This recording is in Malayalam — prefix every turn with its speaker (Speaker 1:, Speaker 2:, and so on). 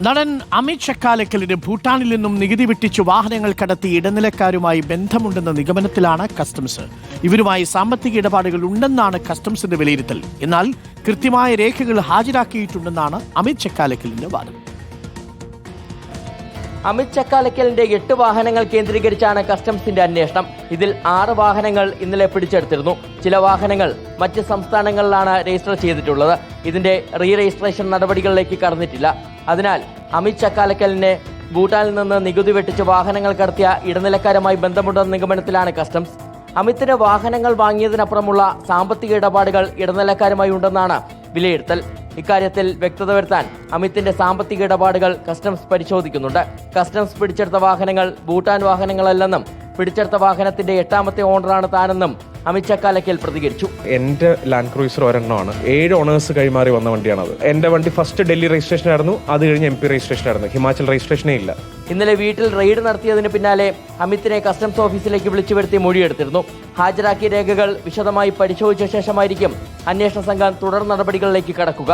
Speaker 1: നടൻ അമിത് ചക്കാലക്കലിന് ഭൂട്ടാനിൽ നിന്നും നികുതി വെട്ടിച്ച് വാഹനങ്ങൾ കടത്തി ഇടനിലക്കാരുമായി ബന്ധമുണ്ടെന്ന നിഗമനത്തിലാണ് കസ്റ്റംസ്. ഇവരുമായി സാമ്പത്തിക ഇടപാടുകൾ ഉണ്ടെന്നാണ് കസ്റ്റംസിന്റെ വിലയിരുത്തൽ. എന്നാൽ കൃത്യമായ രേഖകൾ ഹാജരാക്കിയിട്ടുണ്ടെന്നാണ് അമിത് ചക്കാലക്കലിന്റെ വാദം.
Speaker 2: അമിത് ചക്കാലക്കലിന്റെ 8 വാഹനങ്ങൾ കേന്ദ്രീകരിച്ചാണ് കസ്റ്റംസിന്റെ അന്വേഷണം. ഇതിൽ 6 വാഹനങ്ങൾ ഇന്നലെ പിടിച്ചെടുത്തിരുന്നു. ചില വാഹനങ്ങൾ മറ്റ് സംസ്ഥാനങ്ങളിലാണ് രജിസ്റ്റർ ചെയ്തിട്ടുള്ളത്. ഇതിന്റെ റീ രജിസ്ട്രേഷൻ നടപടികളിലേക്ക് കടന്നിട്ടില്ല. അതിനാൽ അമിത് ചക്കാലക്കലിനെ ഭൂട്ടാനിൽ നിന്ന് നികുതി വെട്ടിച്ച് വാഹനങ്ങൾ കടത്തിയ ഇടനിലക്കാരുമായി ബന്ധമുണ്ടെന്ന നിഗമനത്തിലാണ് കസ്റ്റംസ്. അമിത്തിന് വാഹനങ്ങൾ വാങ്ങിയതിനപ്പുറമുള്ള സാമ്പത്തിക ഇടപാടുകൾ ഇടനിലക്കാരുമായി ഉണ്ടെന്നാണ് വിലയിരുത്തൽ. ഇക്കാര്യത്തിൽ വ്യക്തത വരുത്താൻ അമിത്തിന്റെ സാമ്പത്തിക ഇടപാടുകൾ കസ്റ്റംസ് പരിശോധിക്കുന്നുണ്ട്. കസ്റ്റംസ് പിടിച്ചെടുത്ത വാഹനങ്ങൾ ഭൂട്ടാൻ വാഹനങ്ങളല്ലെന്നും പിടിച്ചെടുത്ത വാഹനത്തിന്റെ 8ാമത്തെ ഓണറാണ് താനെന്നും അമിത് ചക്കാലക്കൽ പ്രതികരിച്ചു.
Speaker 3: എന്റെ ലാൻഡ് ക്രൂയിസർ ഒരെണ്ണമാണ്. 7 ഓണേഴ്സ് കൈമാറി വന്ന വണ്ടിയാണത്. എന്റെ വണ്ടി ഫസ്റ്റ് ഡൽഹി രജിസ്ട്രേഷൻ ആയിരുന്നു, അത് കഴിഞ്ഞ് MP രജിസ്ട്രേഷൻ ആയിരുന്നു. ഹിമാചൽ രജിസ്ട്രേഷനേ ഇല്ല.
Speaker 2: ഇന്നലെ വീട്ടിൽ റെയ്ഡ് നടത്തിയതിന് പിന്നാലെ അമിത്തിനെ കസ്റ്റംസ് ഓഫീസിലേക്ക് വിളിച്ചു വരുത്തി മൊഴിയെടുത്തിരുന്നു. ഹാജരാക്കിയ രേഖകൾ വിശദമായി പരിശോധിച്ച ശേഷമായിരിക്കും അന്വേഷണ സംഘം തുടർ നടപടികളിലേക്ക് കടക്കുക.